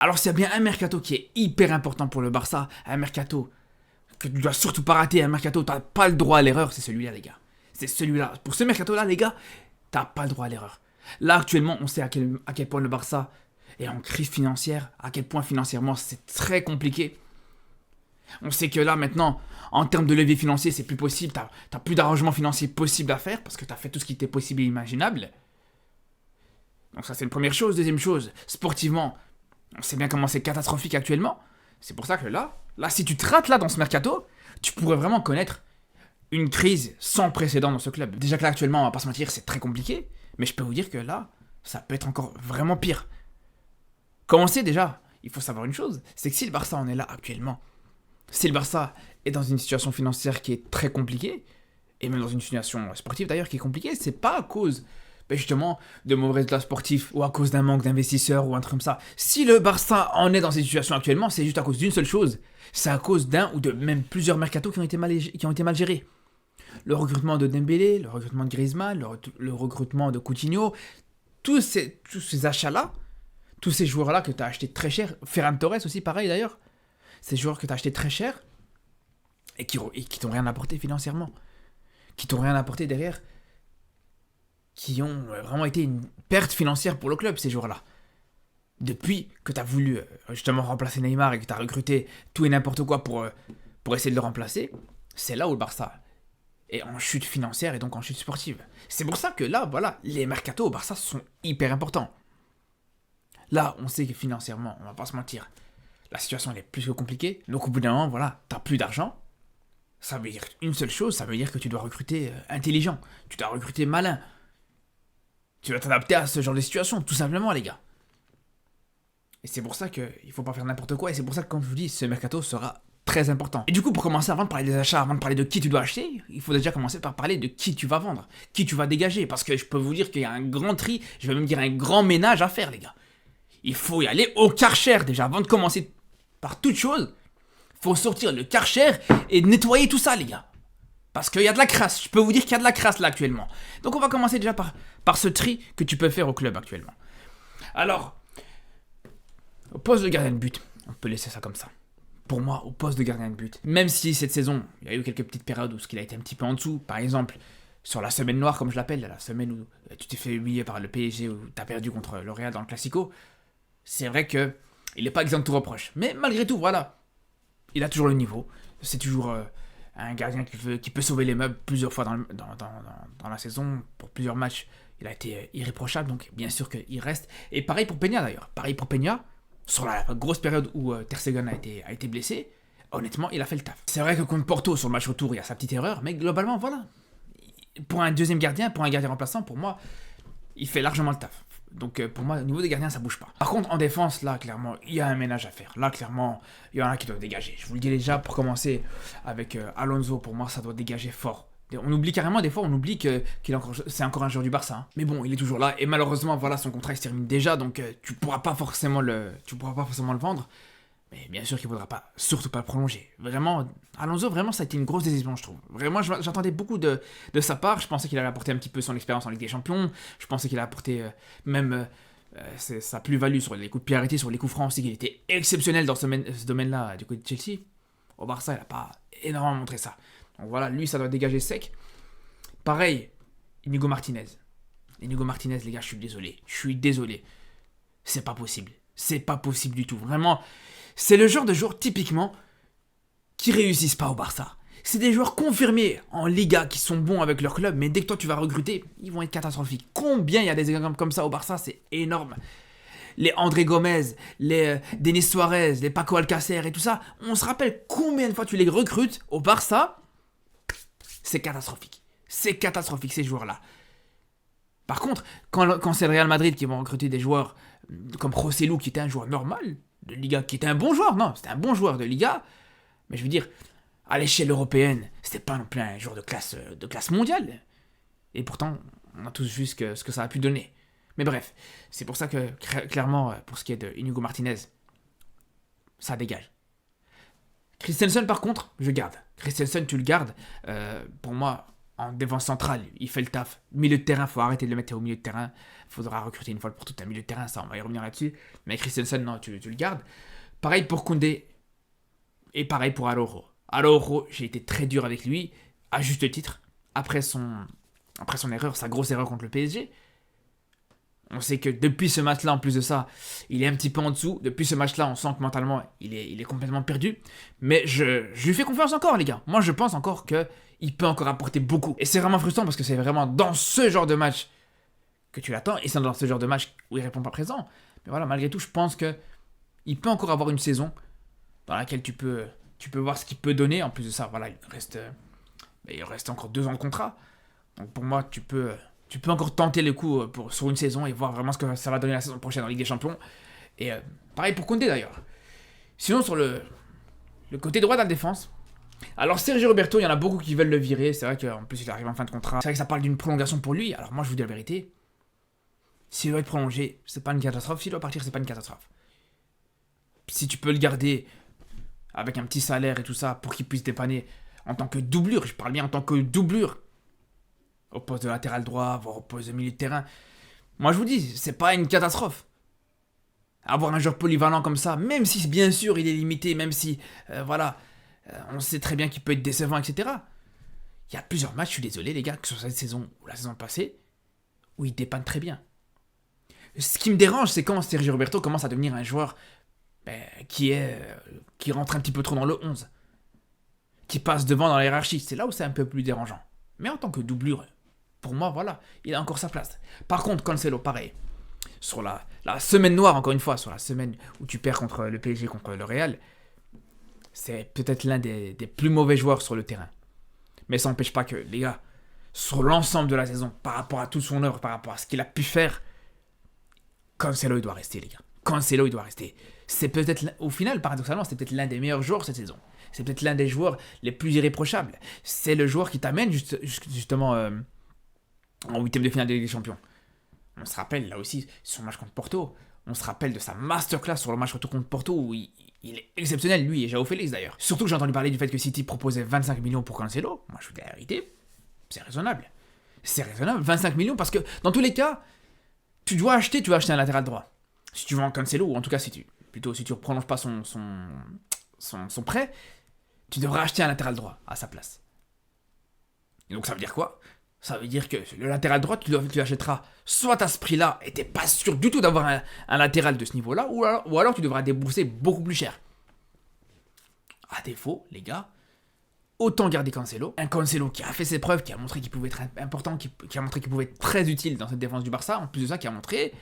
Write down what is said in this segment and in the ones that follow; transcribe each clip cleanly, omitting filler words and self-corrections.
Alors s'il y a bien un mercato qui est hyper important pour le Barça, un mercato que tu dois surtout pas rater, un mercato où t'as pas le droit à l'erreur, c'est celui-là les gars. C'est celui-là. Pour ce mercato-là les gars, t'as pas le droit à l'erreur. Là actuellement, on sait à quel point le Barça est en crise financière, à quel point financièrement c'est très compliqué. On sait que là maintenant, en termes de levier financier, c'est plus possible, t'as plus d'arrangement financier possible à faire parce que t'as fait tout ce qui était possible et imaginable. Donc ça c'est une première chose. Deuxième chose, sportivement, on sait bien comment c'est catastrophique actuellement. C'est pour ça que là si tu te rates là dans ce mercato, tu pourrais vraiment connaître une crise sans précédent dans ce club. Déjà que là actuellement, on va pas se mentir, c'est très compliqué, mais je peux vous dire que là, ça peut être encore vraiment pire. Comme on sait déjà, il faut savoir une chose, c'est que si le Barça en est là actuellement, si le Barça est dans une situation financière qui est très compliquée, et même dans une situation sportive d'ailleurs qui est compliquée, c'est pas à cause justement de mauvais résultats sportifs ou à cause d'un manque d'investisseurs ou un truc comme ça. Si le Barça en est dans cette situation actuellement, c'est juste à cause d'une seule chose, c'est à cause d'un ou de même plusieurs mercatos qui ont été mal gérés. Le recrutement de Dembélé, le recrutement de Griezmann, le recrutement de Coutinho, tous ces achats-là, tous ces joueurs-là que tu as achetés très cher, Ferran Torres aussi pareil d'ailleurs, ces joueurs que tu as achetés très cher et qui t'ont rien apporté financièrement, qui t'ont rien apporté derrière, qui ont vraiment été une perte financière pour le club, ces joueurs-là. Depuis que tu as voulu justement remplacer Neymar et que tu as recruté tout et n'importe quoi pour essayer de le remplacer, c'est là où le Barça est en chute financière et donc en chute sportive. C'est pour ça que là, voilà, les mercatos au Barça sont hyper importants. Là, on sait que financièrement, on va pas se mentir, la situation elle est plus que compliquée. Donc au bout d'un moment, voilà, t'as plus d'argent. Ça veut dire une seule chose, ça veut dire que tu dois recruter intelligent, tu dois recruter malin. Tu dois t'adapter à ce genre de situation, tout simplement les gars. Et c'est pour ça qu'il faut pas faire n'importe quoi, et c'est pour ça que comme je vous dis, ce mercato sera très important. Et du coup, pour commencer, avant de parler des achats, avant de parler de qui tu dois acheter, il faut déjà commencer par parler de qui tu vas vendre, qui tu vas dégager, parce que je peux vous dire qu'il y a un grand tri, je vais même dire un grand ménage à faire les gars. Il faut y aller au Karcher déjà, avant de commencer par toute chose, faut sortir le Karcher et nettoyer tout ça les gars. Parce qu'il y a de la crasse, je peux vous dire qu'il y a de la crasse là actuellement. Donc on va commencer déjà par ce tri que tu peux faire au club actuellement. Alors, au poste de gardien de but, on peut laisser ça comme ça. Pour moi, au poste de gardien de but, même si cette saison, il y a eu quelques petites périodes où il a été un petit peu en dessous, par exemple, sur la semaine noire, comme je l'appelle, la semaine où tu t'es fait humilier par le PSG, où tu as perdu contre le Real dans le Classico, c'est vrai que il n'est pas exempt de tout reproche. Mais malgré tout, voilà, il a toujours le niveau. C'est toujours un gardien qui peut sauver les meubles plusieurs fois dans la saison, pour plusieurs matchs. Il a été irréprochable, donc bien sûr qu'il reste. Et pareil pour Peña d'ailleurs. Pareil pour Peña, sur la grosse période où Ter Stegen a été blessé, honnêtement, il a fait le taf. C'est vrai que contre Porto, sur le match retour, il y a sa petite erreur, mais globalement, voilà. Pour un deuxième gardien, pour un gardien remplaçant, pour moi, il fait largement le taf. Donc pour moi, au niveau des gardiens, ça bouge pas. Par contre, en défense, là, clairement, il y a un ménage à faire. Là, clairement, il y en a qui doivent dégager. Je vous le dis déjà, pour commencer, avec Alonso, pour moi, ça doit dégager fort. On oublie carrément, des fois, on oublie c'est encore un joueur du Barça. Hein. Mais bon, il est toujours là. Et malheureusement, voilà, son contrat il se termine déjà. Donc tu pourras pas forcément le vendre. Mais bien sûr qu'il ne faudra pas, surtout pas le prolonger. Vraiment, Alonso, vraiment, ça a été une grosse décision, je trouve. Vraiment, j'attendais beaucoup de sa part. Je pensais qu'il allait apporter un petit peu son expérience en Ligue des Champions. Je pensais qu'il allait apporter même sa plus-value sur les coups de pied arrêtés, sur les coups francs aussi, qu'il était exceptionnel dans ce domaine-là du côté de Chelsea. Au Barça, il n'a pas énormément montré ça. Donc voilà, lui, ça doit dégager sec. Pareil, Inigo Martinez. Inigo Martinez, les gars, je suis désolé. Je suis désolé. C'est pas possible. C'est pas possible du tout. Vraiment, c'est le genre de joueurs typiquement qui réussissent pas au Barça. C'est des joueurs confirmés en Liga qui sont bons avec leur club, mais dès que toi tu vas recruter, ils vont être catastrophiques. Combien il y a des exemples comme ça au Barça, c'est énorme. Les André Gomez, les Denis Suarez, les Paco Alcacer et tout ça, on se rappelle combien de fois tu les recrutes au Barça. C'est catastrophique. C'est catastrophique ces joueurs-là. Par contre, quand c'est le Real Madrid qui va recruter des joueurs comme Rossellou, qui était un joueur normal de Liga, qui était un bon joueur, non, c'était un bon joueur de Liga, mais je veux dire, à l'échelle européenne, c'était pas non plus un joueur de classe mondiale. Et pourtant, on a tous vu ce que ça a pu donner. Mais bref, c'est pour ça que, clairement, pour ce qui est de Inigo Martinez, ça dégage. Christensen, par contre, je garde. Christensen, tu le gardes. Pour moi, en défense centrale, il fait le taf. Milieu de terrain, faut arrêter de le mettre au milieu de terrain. Faudra recruter une fois pour tout un milieu de terrain, ça, on va y revenir là-dessus. Mais Christensen, non, tu le gardes. Pareil pour Koundé. Et pareil pour Araujo. Araujo, j'ai été très dur avec lui, à juste titre, après son erreur, sa grosse erreur contre le PSG. On sait que depuis ce match-là, en plus de ça, il est un petit peu en dessous. Depuis ce match-là, on sent que mentalement, il est complètement perdu. Mais je lui fais confiance encore, les gars. Moi, je pense encore qu'il peut encore apporter beaucoup. Et c'est vraiment frustrant parce que c'est vraiment dans ce genre de match que tu l'attends. Et c'est dans ce genre de match où il répond pas présent. Mais voilà, malgré tout, je pense qu'il peut encore avoir une saison dans laquelle tu peux voir ce qu'il peut donner. En plus de ça, voilà, il reste encore 2 ans de contrat. Donc pour moi, tu peux encore tenter le coup sur une saison et voir vraiment ce que ça va donner la saison prochaine en Ligue des Champions. Et pareil pour Koundé d'ailleurs. Sinon, sur le côté droit de la défense, alors Sergio Roberto, il y en a beaucoup qui veulent le virer. C'est vrai qu'en plus, il arrive en fin de contrat. C'est vrai que ça parle d'une prolongation pour lui. Alors moi, je vous dis la vérité. S'il doit être prolongé, c'est pas une catastrophe. S'il doit partir, c'est pas une catastrophe. Si tu peux le garder avec un petit salaire et tout ça pour qu'il puisse dépanner en tant que doublure, je parle bien en tant que doublure, au poste de latéral droit, voire au poste de milieu de terrain. Moi, je vous dis, c'est pas une catastrophe. Avoir un joueur polyvalent comme ça, même si, bien sûr, il est limité, même si, on sait très bien qu'il peut être décevant, etc. Il y a plusieurs matchs, je suis désolé, les gars, que ce soit cette saison ou la saison passée, où il dépanne très bien. Ce qui me dérange, c'est quand Sergio Roberto commence à devenir un joueur qui rentre un petit peu trop dans le 11, qui passe devant dans la hiérarchie. C'est là où c'est un peu plus dérangeant. Mais en tant que doublure, pour moi, voilà, il a encore sa place. Par contre, Cancelo, pareil. Sur la semaine noire, encore une fois, sur la semaine où tu perds contre le PSG, contre le Real, c'est peut-être l'un des plus mauvais joueurs sur le terrain. Mais ça n'empêche pas que, les gars, sur l'ensemble de la saison, par rapport à toute son œuvre, par rapport à ce qu'il a pu faire, Cancelo, il doit rester, les gars. Cancelo, il doit rester. C'est peut-être, au final, paradoxalement, c'est peut-être l'un des meilleurs joueurs cette saison. C'est peut-être l'un des joueurs les plus irréprochables. C'est le joueur qui t'amène justement en huitième de finale de Ligue des Champions. On se rappelle, là aussi, son match contre Porto. On se rappelle de sa masterclass sur le match retour contre Porto où il est exceptionnel, lui et João Félix d'ailleurs. Surtout que j'ai entendu parler du fait que City proposait 25 millions pour Cancelo. Moi, je vous dis la vérité, c'est raisonnable. C'est raisonnable, 25 millions, parce que dans tous les cas, tu dois acheter un latéral droit. Si tu veux un Cancelo, ou en tout cas, si tu ne prolonges pas son prêt, tu devras acheter un latéral droit à sa place. Et donc ça veut dire quoi ? Ça veut dire que le latéral droit, tu l'achèteras soit à ce prix-là, et t'es pas sûr du tout d'avoir un latéral de ce niveau-là, ou alors tu devras débourser beaucoup plus cher. À défaut, les gars, autant garder Cancelo. Un Cancelo qui a fait ses preuves, qui a montré qu'il pouvait être important, qui a montré qu'il pouvait être très utile dans cette défense du Barça, en plus de ça, qui a montré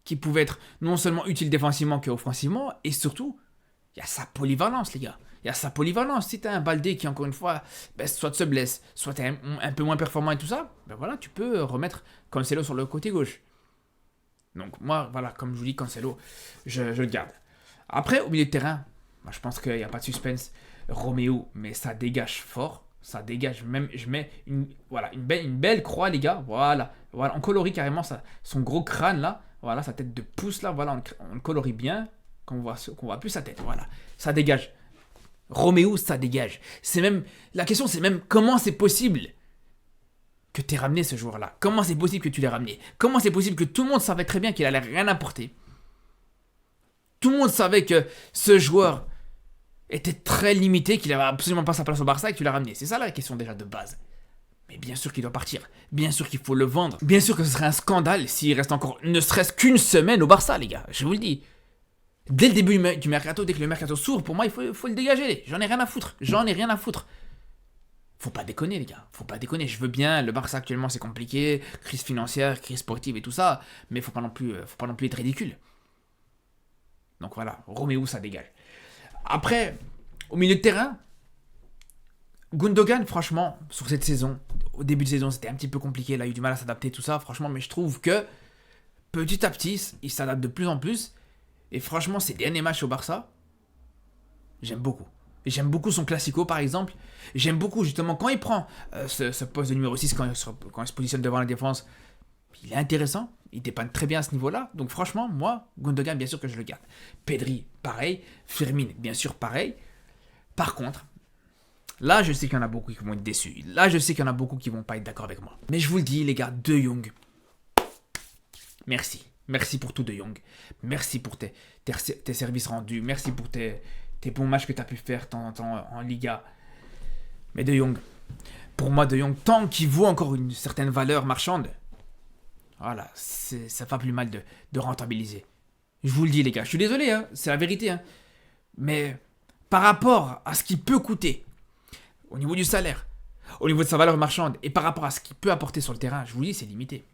qu'il pouvait être non seulement utile défensivement qu'offensivement, et surtout, il y a sa polyvalence, les gars. Il y a sa polyvalence. Si t'as un Baldé qui, encore une fois, soit se blesse, soit t'es un peu moins performant et tout ça, ben voilà, tu peux remettre Cancelo sur le côté gauche. Donc moi, voilà, comme je vous dis, Cancelo, je le garde. Après, au milieu de terrain, moi, je pense qu'il n'y a pas de suspense. Roméo, mais ça dégage fort. Ça dégage. Même, je mets une belle croix, les gars. Voilà. On colorie carrément son gros crâne, là. Voilà, sa tête de pouce, là. Voilà, on le colorie bien. Qu'on voit plus sa tête. Voilà. Ça dégage. Roméo, ça dégage. La question, c'est même comment c'est possible que tu aies ramené ce joueur-là. Comment c'est possible que tu l'aies ramené. Comment c'est possible que tout le monde savait très bien qu'il allait rien apporter. Tout le monde savait que ce joueur était très limité, qu'il n'avait absolument pas sa place au Barça et que tu l'as ramené. C'est ça la question déjà de base. Mais bien sûr qu'il doit partir. Bien sûr qu'il faut le vendre. Bien sûr que ce serait un scandale s'il reste encore ne serait-ce qu'une semaine au Barça, les gars. Je vous le dis. Dès le début du mercato, dès que le mercato s'ouvre, pour moi, il faut le dégager. J'en ai rien à foutre. Faut pas déconner, les gars. Faut pas déconner. Je veux bien, le Barça actuellement, c'est compliqué. Crise financière, crise sportive et tout ça. Mais faut pas non plus être ridicule. Donc voilà, Roméo, ça dégage. Après, au milieu de terrain, Gundogan, franchement, sur cette saison, au début de saison, c'était un petit peu compliqué. Il a eu du mal à s'adapter, tout ça, franchement. Mais je trouve que, petit à petit, il s'adapte de plus en plus. Et franchement, ces derniers matchs au Barça, j'aime beaucoup. Et j'aime beaucoup son classico, par exemple. J'aime beaucoup, justement, quand il prend ce poste de numéro 6, quand il se positionne devant la défense, il est intéressant. Il dépanne très bien à ce niveau-là. Donc franchement, moi, Gundogan, bien sûr que je le garde. Pedri, pareil. Firmine, bien sûr, pareil. Par contre, Là, je sais qu'il y en a beaucoup qui vont être déçus. Là, je sais qu'il y en a beaucoup qui vont pas être d'accord avec moi. Mais je vous le dis, les gars, De Jong, merci. Merci pour tout, De Jong. Merci pour tes services rendus. Merci pour tes bons matchs que tu as pu faire de temps en temps en Liga. Mais De Jong, pour moi, De Jong, tant qu'il vaut encore une certaine valeur marchande, voilà, ça va plus mal de rentabiliser. Je vous le dis, les gars. Je suis désolé, hein, c'est la vérité. Hein. Mais par rapport à ce qu'il peut coûter, au niveau du salaire, au niveau de sa valeur marchande, et par rapport à ce qu'il peut apporter sur le terrain, je vous dis, c'est limité.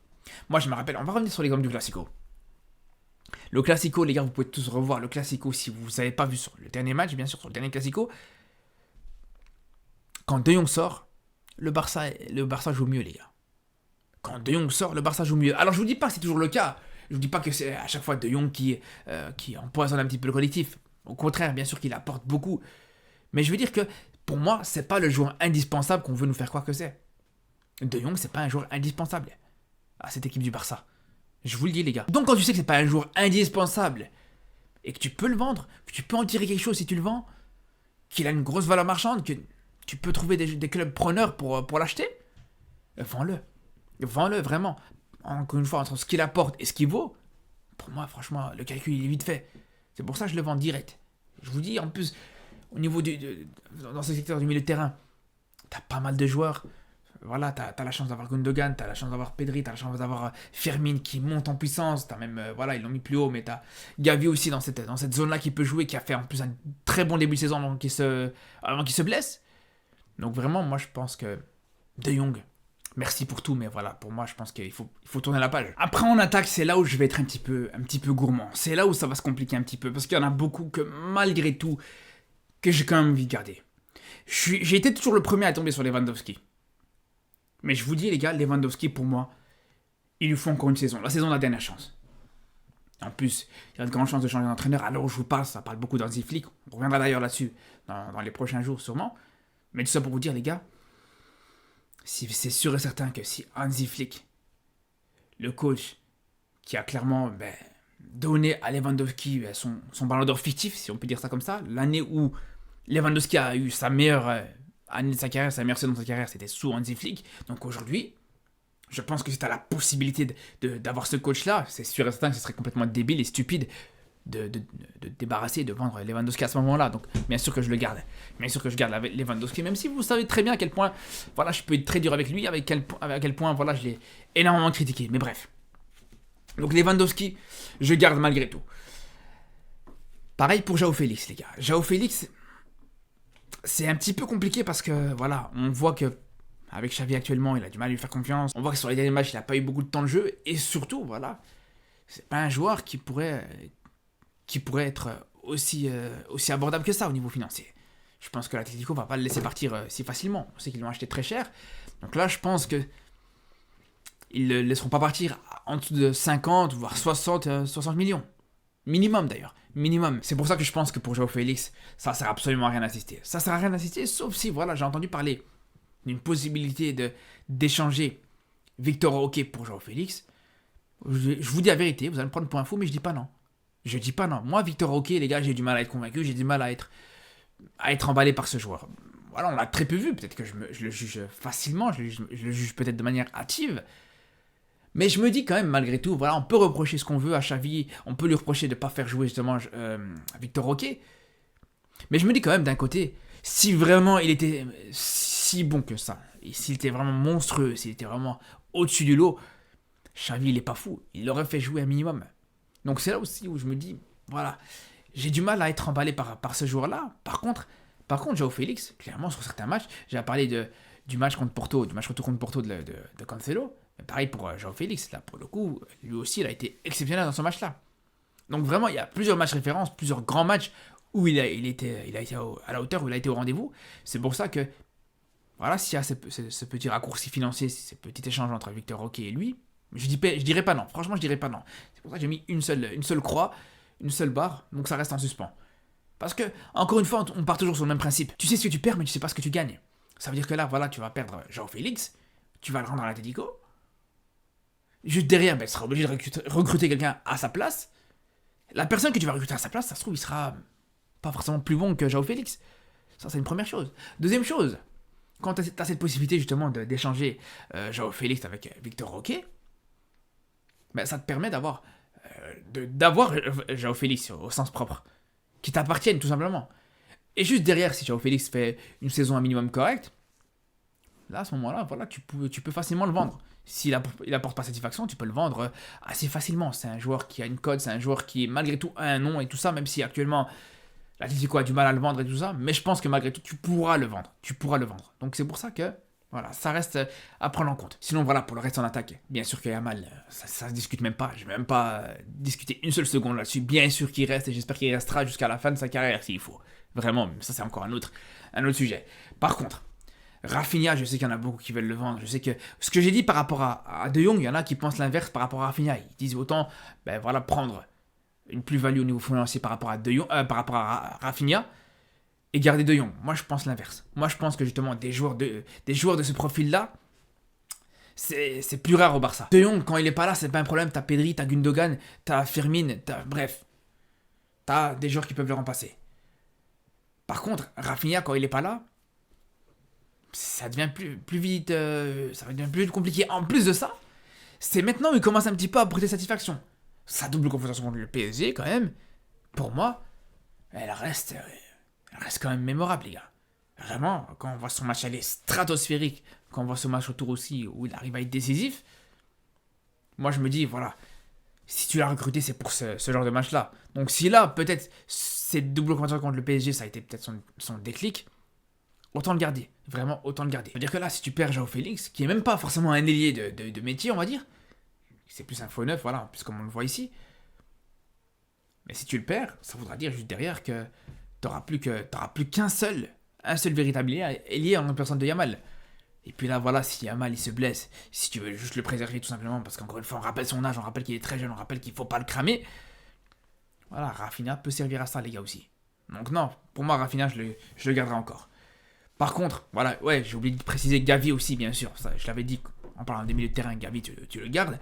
Moi, je me rappelle, on va revenir sur l'exemple du Classico. Le Classico, les gars, vous pouvez tous revoir le Classico si vous n'avez pas vu sur le dernier match, bien sûr, sur le dernier Classico. Quand De Jong sort, le Barça joue mieux, les gars. Quand De Jong sort, le Barça joue mieux. Alors, je vous dis pas que c'est toujours le cas. Je vous dis pas que c'est à chaque fois De Jong qui empoisonne un petit peu le collectif. Au contraire, bien sûr qu'il apporte beaucoup. Mais je veux dire que, pour moi, c'est pas le joueur indispensable qu'on veut nous faire croire que c'est. De Jong, c'est pas un joueur indispensable à cette équipe du Barça. Je vous le dis, les gars. Donc, quand tu sais que c'est pas un joueur indispensable et que tu peux le vendre, que tu peux en tirer quelque chose si tu le vends, qu'il a une grosse valeur marchande, que tu peux trouver des clubs preneurs pour l'acheter, vends-le. Vends-le, vraiment. Encore une fois, entre ce qu'il apporte et ce qu'il vaut, pour moi, franchement, le calcul, il est vite fait. C'est pour ça que je le vends direct. Je vous dis, en plus, au niveau dans ce secteur du milieu de terrain, t'as pas mal de joueurs. Voilà, t'as la chance d'avoir Gundogan, t'as la chance d'avoir Pedri, t'as la chance d'avoir Firmine qui monte en puissance, t'as même, voilà, ils l'ont mis plus haut, mais t'as Gavi aussi dans cette zone-là qui peut jouer, qui a fait en plus un très bon début de saison avant qu'il se blesse. Donc vraiment, moi je pense que De Jong, merci pour tout, mais voilà, pour moi je pense qu'il faut tourner la page. Après en attaque, c'est là où je vais être un petit peu gourmand. C'est là où ça va se compliquer un petit peu, parce qu'il y en a beaucoup que malgré tout, que j'ai quand même envie de garder. J'ai été toujours le premier à tomber sur Lewandowski. Mais je vous dis les gars, Lewandowski pour moi, il lui faut encore une saison. La saison de la dernière chance. En plus, il y a de grandes chances de changer d'entraîneur. Alors je vous parle, ça parle beaucoup d'Hansi Flick. On reviendra d'ailleurs là-dessus dans les prochains jours sûrement. Mais tout ça pour vous dire les gars, c'est sûr et certain que si Hansi Flick, le coach qui a clairement donné à Lewandowski son ballon d'or fictif, si on peut dire ça comme ça, l'année où Lewandowski a eu sa meilleure année de sa carrière, sa meilleure saison de sa carrière, c'était sous Hansi Flick. Donc aujourd'hui, je pense que si tu as la possibilité d'avoir ce coach-là, c'est sûr et certain que ce serait complètement débile et stupide de débarrasser, de vendre Lewandowski à ce moment-là. Donc bien sûr que je le garde. Bien sûr que je garde Lewandowski, même si vous savez très bien à quel point voilà, je peux être très dur avec lui, à quel point voilà, je l'ai énormément critiqué. Mais bref. Donc Lewandowski, je garde malgré tout. Pareil pour João Félix, les gars. João Félix, c'est un petit peu compliqué parce que, voilà, on voit que avec Xavi actuellement, il a du mal à lui faire confiance. On voit que sur les derniers matchs, il n'a pas eu beaucoup de temps de jeu. Et surtout, voilà, c'est pas un joueur qui pourrait être aussi abordable que ça au niveau financier. Je pense que l'Atlético va pas le laisser partir si facilement. On sait qu'ils l'ont acheté très cher. Donc là, je pense que ils ne le laisseront pas partir en dessous de 50, voire 60 millions. Minimum d'ailleurs. Minimum. C'est pour ça que je pense que pour João Félix, ça sert absolument à rien d'assister. Ça sert à rien d'assister, sauf si, voilà, j'ai entendu parler d'une possibilité d'échanger Victor Roque pour João Félix. Je vous dis la vérité, vous allez me prendre pour un fou, mais je dis pas non. Je dis pas non. Moi, Victor Roque, les gars, j'ai du mal à être convaincu, j'ai du mal à être emballé par ce joueur. Voilà, on l'a très peu vu, peut-être que je le juge facilement, je le juge peut-être de manière hâtive. Mais je me dis quand même, malgré tout, voilà, on peut reprocher ce qu'on veut à Xavi, on peut lui reprocher de ne pas faire jouer justement Victor Roque. Mais je me dis quand même, d'un côté, si vraiment il était si bon que ça, et s'il était vraiment monstrueux, s'il était vraiment au-dessus du lot, Xavi, il est pas fou, il l'aurait fait jouer un minimum. Donc c'est là aussi où je me dis, voilà, j'ai du mal à être emballé par ce joueur-là. Par contre, João Félix, clairement, sur certains matchs, j'ai parlé du match contre Porto, du match retour contre Porto de Cancelo. Mais pareil pour João Félix, là, pour le coup, lui aussi, il a été exceptionnel dans ce match-là. Donc vraiment, il y a plusieurs matchs références, plusieurs grands matchs où il a été à la hauteur, où il a été au rendez-vous. C'est pour ça que, voilà, s'il y a ce petit raccourci financier, ce petit échange entre Victor Roque et lui, je dirais pas non. Franchement, je dirais pas non. C'est pour ça que j'ai mis une seule croix, une seule barre, donc ça reste en suspens. Parce que, encore une fois, on part toujours sur le même principe. Tu sais ce que tu perds, mais tu sais pas ce que tu gagnes. Ça veut dire que là, voilà, tu vas perdre João Félix, tu vas le rendre à l'Atlético. Juste derrière, tu seras obligé de recruter quelqu'un à sa place. La personne que tu vas recruter à sa place, ça se trouve, il sera pas forcément plus bon que João Félix. Ça, c'est une première chose. Deuxième chose, quand tu as cette possibilité justement d'échanger Joao Félix avec Victor Roque, ben, ça te permet d'avoir Joao Félix au sens propre, qui t'appartiennent tout simplement. Et juste derrière, si Joao Félix fait une saison un minimum correcte, là, à ce moment-là, voilà, tu peux facilement le vendre. S'il apporte pas satisfaction, tu peux le vendre assez facilement. C'est un joueur qui a une cote, c'est un joueur qui, malgré tout, a un nom et tout ça, même si actuellement, l'Atlético a du mal à le vendre et tout ça, mais je pense que malgré tout, tu pourras le vendre. Tu pourras le vendre. Donc c'est pour ça que, voilà, ça reste à prendre en compte. Sinon, voilà, pour le reste en attaque, bien sûr que Yamal, ça se discute même pas. Je vais même pas discuter une seule seconde là-dessus. Bien sûr qu'il reste et j'espère qu'il restera jusqu'à la fin de sa carrière s'il faut. Vraiment, ça c'est encore un autre sujet. Par contre, Rafinha, je sais qu'il y en a beaucoup qui veulent le vendre. Je sais que ce que j'ai dit par rapport à De Jong, il y en a qui pensent l'inverse par rapport à Rafinha. Ils disent autant, ben voilà, prendre une plus-value au niveau financier par rapport à par rapport à Rafinha et garder De Jong. Moi, je pense l'inverse. Moi, je pense que justement des joueurs de ce profil-là, c'est plus rare au Barça. De Jong, quand il est pas là, c'est pas un problème. T'as Pedri, t'as Gundogan, t'as Firmine, bref, t'as des joueurs qui peuvent le remplacer. Par contre, Rafinha, quand il est pas là, ça devient plus vite, ça devient plus compliqué. En plus de ça, c'est maintenant où il commence un petit peu à porter satisfaction. Sa double confrontation contre le PSG, quand même, pour moi, elle reste quand même mémorable, les gars. Vraiment, quand on voit son match aller stratosphérique, quand on voit ce match autour aussi où il arrive à être décisif, moi je me dis, voilà, si tu l'as recruté, c'est pour ce genre de match-là. Donc si là, peut-être, cette double confrontation contre le PSG, ça a été peut-être son déclic, autant le garder. Vraiment, autant le garder. C'est-à-dire que là, si tu perds Joao Félix, qui est même pas forcément un ailier de métier, on va dire, c'est plus un faux neuf, voilà, en plus comme on le voit ici. Mais si tu le perds, ça voudra dire juste derrière que t'auras plus qu'un seul véritable ailier en personne de Yamal. Et puis là, voilà, si Yamal il se blesse, si tu veux juste le préserver tout simplement, parce qu'encore une fois, on rappelle son âge, on rappelle qu'il est très jeune, on rappelle qu'il faut pas le cramer. Voilà, Rafinha peut servir à ça, les gars, aussi. Donc non, pour moi, Rafinha, je le garderai encore. Par contre, voilà, ouais, j'ai oublié de préciser Gavi aussi, bien sûr. Ça, je l'avais dit en parlant des milieux de terrain, Gavi, tu le gardes.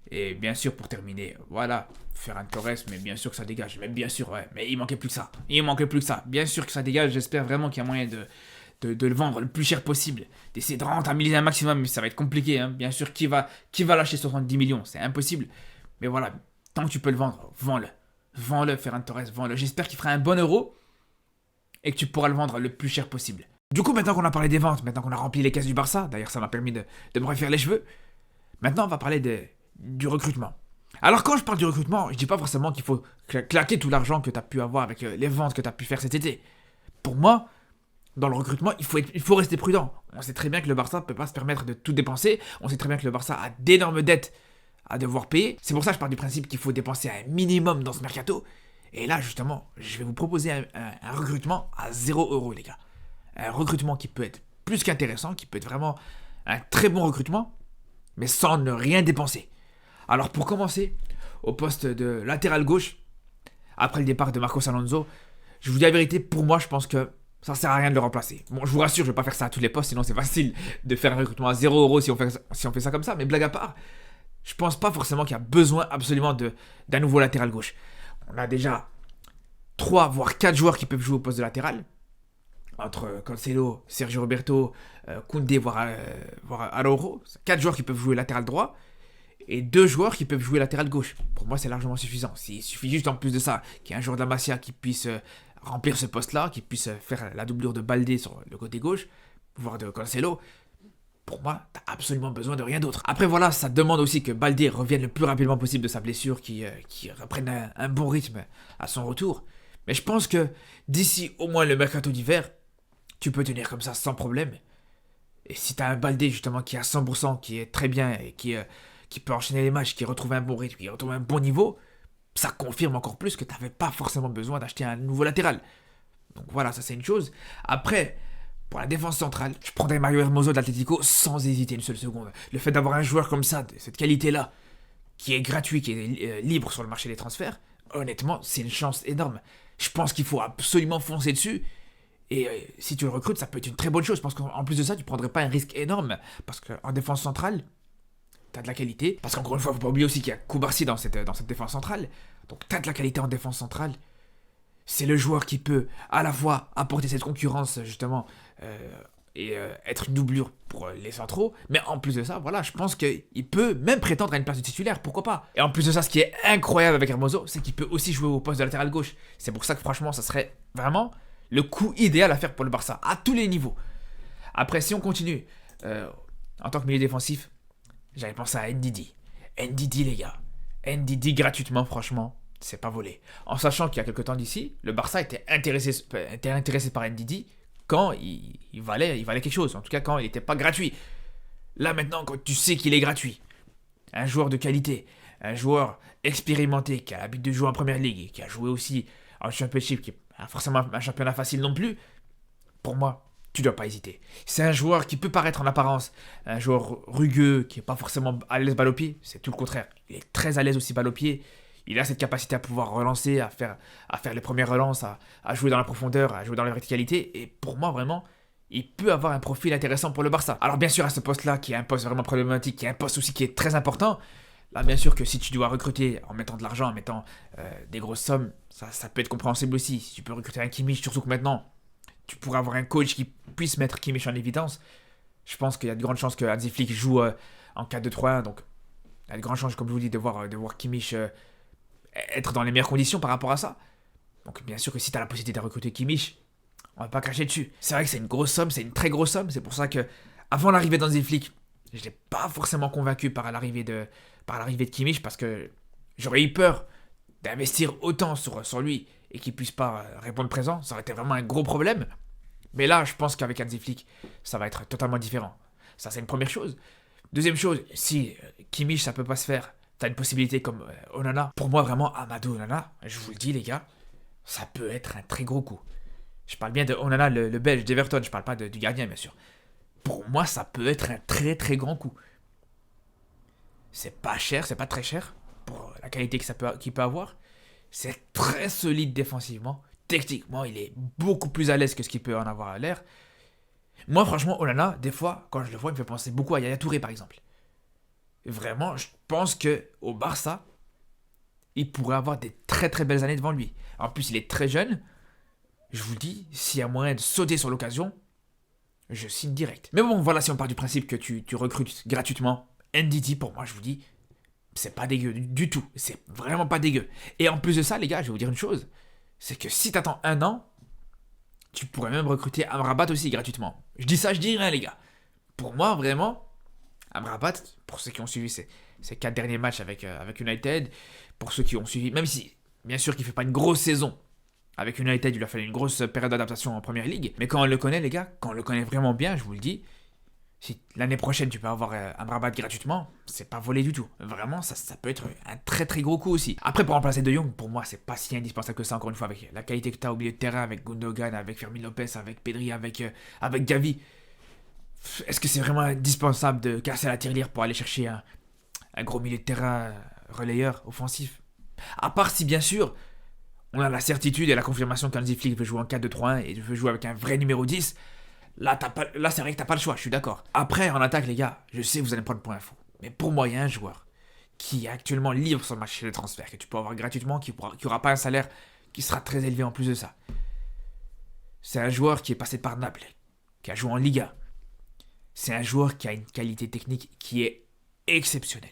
Et bien sûr, pour terminer, voilà, Ferran Torres, mais bien sûr que ça dégage. Mais bien sûr, ouais, mais il manquait plus que ça. Bien sûr que ça dégage, j'espère vraiment qu'il y a moyen de le vendre le plus cher possible. D'essayer de rentabiliser un maximum, mais ça va être compliqué, hein. Bien sûr, qui va lâcher 70 millions, c'est impossible. Mais voilà, tant que tu peux le vendre, vends-le. Vends-le, Ferran Torres, vends-le. J'espère qu'il fera un bon euro et que tu pourras le vendre le plus cher possible. Du coup, maintenant qu'on a parlé des ventes, maintenant qu'on a rempli les caisses du Barça, d'ailleurs ça m'a permis de me refaire les cheveux, maintenant on va parler du recrutement. Alors quand je parle du recrutement, je dis pas forcément qu'il faut claquer tout l'argent que tu as pu avoir avec les ventes que tu as pu faire cet été. Pour moi, dans le recrutement, il faut rester prudent. On sait très bien que le Barça ne peut pas se permettre de tout dépenser, on sait très bien que le Barça a d'énormes dettes à devoir payer. C'est pour ça que je pars du principe qu'il faut dépenser un minimum dans ce mercato. Et là justement, je vais vous proposer un recrutement à 0€, les gars. Un recrutement qui peut être plus qu'intéressant, qui peut être vraiment un très bon recrutement, mais sans ne rien dépenser. Alors pour commencer, au poste de latéral gauche, après le départ de Marcos Alonso, je vous dis la vérité, pour moi je pense que ça sert à rien de le remplacer. Bon, je vous rassure, je vais pas faire ça à tous les postes, sinon c'est facile de faire un recrutement à 0€ si on fait ça comme ça, mais blague à part, je pense pas forcément qu'il y a besoin absolument d'un nouveau latéral gauche. On a déjà 3 voire 4 joueurs qui peuvent jouer au poste de latéral, entre Cancelo, Sergio Roberto, Koundé, voire Araujo. 4 joueurs qui peuvent jouer latéral droit et 2 joueurs qui peuvent jouer latéral gauche. Pour moi, c'est largement suffisant. Il suffit juste en plus de ça qu'il y ait un joueur de la Masia qui puisse remplir ce poste-là, qui puisse faire la doublure de Baldé sur le côté gauche, voire de Cancelo. Pour moi, t'as absolument besoin de rien d'autre. Après voilà, ça demande aussi que Baldé revienne le plus rapidement possible de sa blessure, qu'il reprenne un bon rythme à son retour. Mais je pense que d'ici au moins le mercato d'hiver, tu peux tenir comme ça sans problème. Et si t'as un Baldé justement qui est à 100%, qui est très bien et qui peut enchaîner les matchs, qui retrouve un bon rythme, qui retrouve un bon niveau, ça confirme encore plus que t'avais pas forcément besoin d'acheter un nouveau latéral. Donc voilà, ça c'est une chose. Après, pour la défense centrale, je prendrais Mario Hermoso de l'Atlético sans hésiter une seule seconde. Le fait d'avoir un joueur comme ça, de cette qualité-là, qui est gratuit, qui est libre sur le marché des transferts, honnêtement, c'est une chance énorme. Je pense qu'il faut absolument foncer dessus. Et si tu le recrutes, ça peut être une très bonne chose. Je pense qu'en plus de ça, tu ne prendrais pas un risque énorme. Parce qu'en défense centrale, tu as de la qualité. Parce qu'encore une fois, il ne faut pas oublier aussi qu'il y a Koubarsi dans cette défense centrale. Donc tu as de la qualité en défense centrale. C'est le joueur qui peut à la fois apporter cette concurrence justement être une doublure pour les centraux, mais en plus de ça, voilà, je pense qu'il peut même prétendre à une place de titulaire, pourquoi pas. Et en plus de ça, ce qui est incroyable avec Hermoso, c'est qu'il peut aussi jouer au poste de latéral gauche. C'est pour ça que franchement, ça serait vraiment le coup idéal à faire pour le Barça, à tous les niveaux. Après, si on continue, en tant que milieu défensif, j'avais pensé à Ndidi. Ndidi, les gars. Ndidi gratuitement, franchement, c'est pas volé. En sachant qu'il y a quelques temps d'ici, le Barça était intéressé par Ndidi quand il valait quelque chose. En tout cas, quand il n'était pas gratuit. Là, maintenant, quand tu sais qu'il est gratuit, un joueur de qualité, un joueur expérimenté, qui a l'habitude de jouer en Première Ligue, qui a joué aussi en Championship, qui n'est pas forcément un championnat facile non plus, pour moi, tu dois pas hésiter. C'est un joueur qui peut paraître en apparence un joueur rugueux, qui n'est pas forcément à l'aise balle au pied. C'est tout le contraire. Il est très à l'aise aussi balle au pied. Il a cette capacité à pouvoir relancer, à faire les premières relances, à jouer dans la profondeur, à jouer dans la verticalité. Et pour moi, vraiment, il peut avoir un profil intéressant pour le Barça. Alors bien sûr, à ce poste-là, qui est un poste vraiment problématique, qui est un poste aussi qui est très important, là, bien sûr que si tu dois recruter en mettant de l'argent, en mettant des grosses sommes, ça peut être compréhensible aussi. Si tu peux recruter un Kimmich, surtout que maintenant, tu pourrais avoir un coach qui puisse mettre Kimmich en évidence. Je pense qu'il y a de grandes chances que Hansi Flick joue en 4-2-3-1. Donc, il y a de grandes chances, comme je vous dis, de voir Kimmich être dans les meilleures conditions par rapport à ça. Donc, bien sûr que si tu as la possibilité de recruter Kimmich, on va pas cracher dessus. C'est vrai que c'est une grosse somme, c'est une très grosse somme. C'est pour ça que, avant l'arrivée d'Hansi Flick, je n'étais pas forcément convaincu par l'arrivée de Kimmich parce que j'aurais eu peur d'investir autant sur lui et qu'il puisse pas répondre présent. Ça aurait été vraiment un gros problème. Mais là, je pense qu'avec Hansi Flick, ça va être totalement différent. Ça, c'est une première chose. Deuxième chose, si Kimmich, ça peut pas se faire, t'as une possibilité comme Onana. Pour moi, vraiment, Amadou Onana, je vous le dis, les gars, ça peut être un très gros coup. Je parle bien de Onana, le Belge d'Everton, je parle pas du gardien, bien sûr. Pour moi, ça peut être un très très grand coup. C'est pas cher, c'est pas très cher pour la qualité qu'il peut avoir. C'est très solide défensivement. Techniquement, il est beaucoup plus à l'aise que ce qu'il peut en avoir à l'air. Moi, franchement, Onana, des fois, quand je le vois, il me fait penser beaucoup à Yaya Touré, par exemple. Vraiment, je pense qu'au Barça, il pourrait avoir des très très belles années devant lui. En plus, il est très jeune. Je vous le dis, s'il y a moyen de sauter sur l'occasion, je signe direct. Mais bon, voilà, si on part du principe que tu recrutes gratuitement, Ndidi, pour moi, je vous dis, c'est pas dégueu du tout. C'est vraiment pas dégueu. Et en plus de ça, les gars, je vais vous dire une chose. C'est que si t'attends un an, tu pourrais même recruter Amrabat aussi gratuitement. Je dis ça, je dis rien, les gars. Pour moi, vraiment, Amrabat, pour ceux qui ont suivi ces 4 derniers matchs avec United, pour ceux qui ont suivi, même si, bien sûr, qu'il fait pas une grosse saison, avec United, il lui a fallu une grosse période d'adaptation en Première Ligue. Mais quand on le connaît, les gars, quand on le connaît vraiment bien, je vous le dis, si l'année prochaine tu peux avoir Amrabat gratuitement, c'est pas volé du tout. Vraiment, ça peut être un très très gros coup aussi. Après, pour remplacer De Jong, pour moi, c'est pas si indispensable que ça, encore une fois, avec la qualité que tu as au milieu de terrain, avec Gundogan, avec Fermin Lopez, avec Pedri, avec Gavi. Est-ce que c'est vraiment indispensable de casser la tirelire pour aller chercher un gros milieu de terrain relayeur, offensif? À part si, bien sûr, on a la certitude et la confirmation qu'Hansi Flick veut jouer en 4-2-3-1 et veut jouer avec un vrai numéro 10. Là, c'est vrai que t'as pas le choix, je suis d'accord. Après, en attaque, les gars, je sais que vous allez me prendre pour un fou. Mais pour moi, il y a un joueur qui est actuellement libre sur le marché des transferts, que tu peux avoir gratuitement, qui aura pas un salaire qui sera très élevé en plus de ça. C'est un joueur qui est passé par Naples, qui a joué en Liga. C'est un joueur qui a une qualité technique qui est exceptionnelle.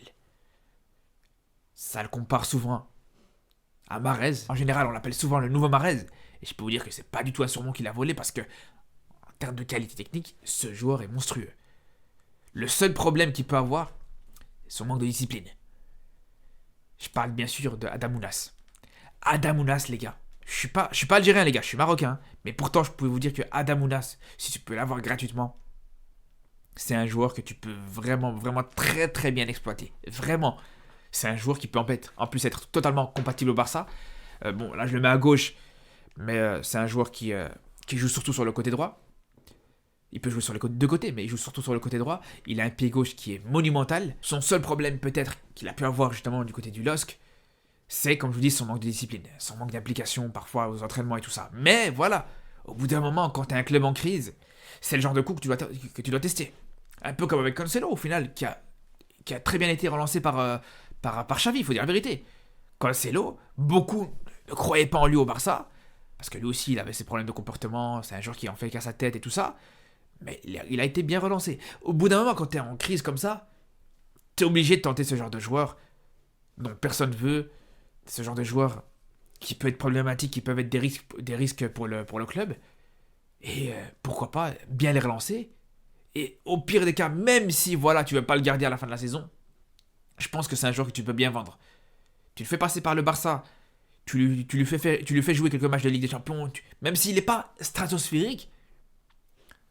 Ça le compare souvent à Mahrez. En général, on l'appelle souvent le nouveau Mahrez. Et je peux vous dire que c'est pas du tout un surnom qu'il a volé parce que, en termes de qualité technique, ce joueur est monstrueux. Le seul problème qu'il peut avoir, c'est son manque de discipline. Je parle bien sûr de Adamounas. Adamounas, les gars. Je suis pas algérien, les gars, je suis marocain. Mais pourtant, je peux vous dire que Adamounas, si tu peux l'avoir gratuitement, c'est un joueur que tu peux vraiment, vraiment très très bien exploiter. Vraiment. C'est un joueur qui peut en plus être totalement compatible au Barça. Bon, là je le mets à gauche, mais c'est un joueur qui joue surtout sur le côté droit. Il peut jouer sur les deux côtés, mais il joue surtout sur le côté droit. Il a un pied gauche qui est monumental. Son seul problème peut-être qu'il a pu avoir justement du côté du LOSC, c'est, comme je vous dis, son manque de discipline, son manque d'implication parfois aux entraînements et tout ça. Mais voilà, au bout d'un moment, quand tu as un club en crise, c'est le genre de coup que tu dois tester. Un peu comme avec Cancelo au final, qui a très bien été relancé par Xavi, il faut dire la vérité. Cancelo, beaucoup ne croyaient pas en lui au Barça. Parce que lui aussi, il avait ses problèmes de comportement, c'est un joueur qui en fait qu'à sa tête et tout ça. Mais il a été bien relancé. Au bout d'un moment, quand t'es en crise comme ça, t'es obligé de tenter ce genre de joueur dont personne veut, ce genre de joueur qui peut être problématique, qui peuvent être des risques pour le club. Et pourquoi pas bien les relancer. Et au pire des cas, même si voilà, tu veux pas le garder à la fin de la saison, je pense que c'est un joueur que tu peux bien vendre. Tu le fais passer par le Barça, tu lui fais jouer quelques matchs de Ligue des Champions, même s'il n'est pas stratosphérique,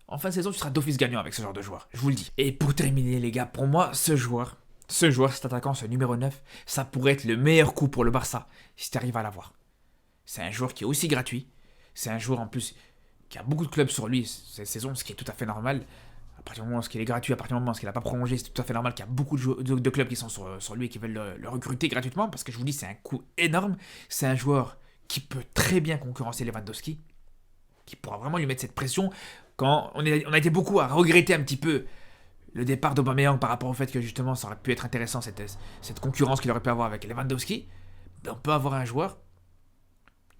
en fin de saison, tu seras d'office gagnant avec ce genre de joueur, je vous le dis. Et pour terminer, les gars, pour moi, ce joueur, cet attaquant, ce numéro 9, ça pourrait être le meilleur coup pour le Barça, si tu arrives à l'avoir. C'est un joueur qui est aussi gratuit, c'est un joueur en plus qui a beaucoup de clubs sur lui cette saison, ce qui est tout à fait normal. À partir du moment où il est gratuit, à partir du moment où il n'a pas prolongé, c'est tout à fait normal qu'il y a beaucoup de clubs qui sont sur lui et qui veulent le recruter gratuitement, parce que je vous dis, c'est un coût énorme. C'est un joueur qui peut très bien concurrencer Lewandowski, qui pourra vraiment lui mettre cette pression. Quand on a été beaucoup à regretter un petit peu le départ d'Aubameyang par rapport au fait que justement ça aurait pu être intéressant cette concurrence qu'il aurait pu avoir avec Lewandowski, on peut avoir un joueur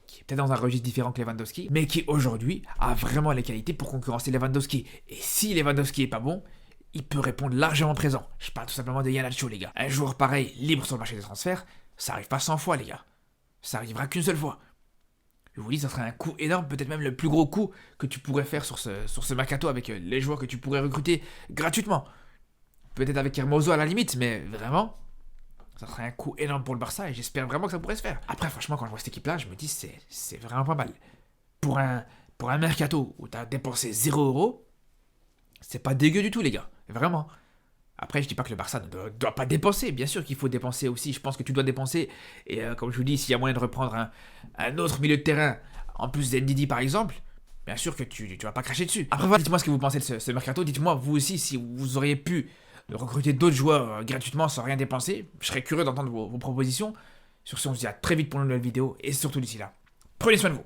qui est peut-être dans un registre différent que Lewandowski, mais qui aujourd'hui a vraiment les qualités pour concurrencer Lewandowski. Et si Lewandowski est pas bon, il peut répondre largement présent. Je parle tout simplement de Iheanacho, les gars. Un joueur pareil, libre sur le marché des transferts, ça arrive pas 100 fois, les gars. Ça arrivera qu'une seule fois. Je vous dis, ça serait un coup énorme, peut-être même le plus gros coup que tu pourrais faire sur ce mercato avec les joueurs que tu pourrais recruter gratuitement. Peut-être avec Hermoso à la limite, mais vraiment, ça serait un coup énorme pour le Barça et j'espère vraiment que ça pourrait se faire. Après, franchement, quand je vois cette équipe-là, je me dis, c'est vraiment pas mal. Pour un mercato où tu as dépensé 0€, c'est pas dégueu du tout, les gars. Vraiment. Après, je dis pas que le Barça ne doit pas dépenser. Bien sûr qu'il faut dépenser aussi. Je pense que tu dois dépenser. Et comme je vous dis, s'il y a moyen de reprendre un autre milieu de terrain, en plus d'Ndidi par exemple, bien sûr que tu vas pas cracher dessus. Après, voilà, dites-moi ce que vous pensez de ce mercato. Dites-moi, vous aussi, si vous auriez pu recruter d'autres joueurs gratuitement sans rien dépenser. Je serais curieux d'entendre vos propositions. Sur ce, on se dit à très vite pour une nouvelle vidéo. Et surtout d'ici là, prenez soin de vous.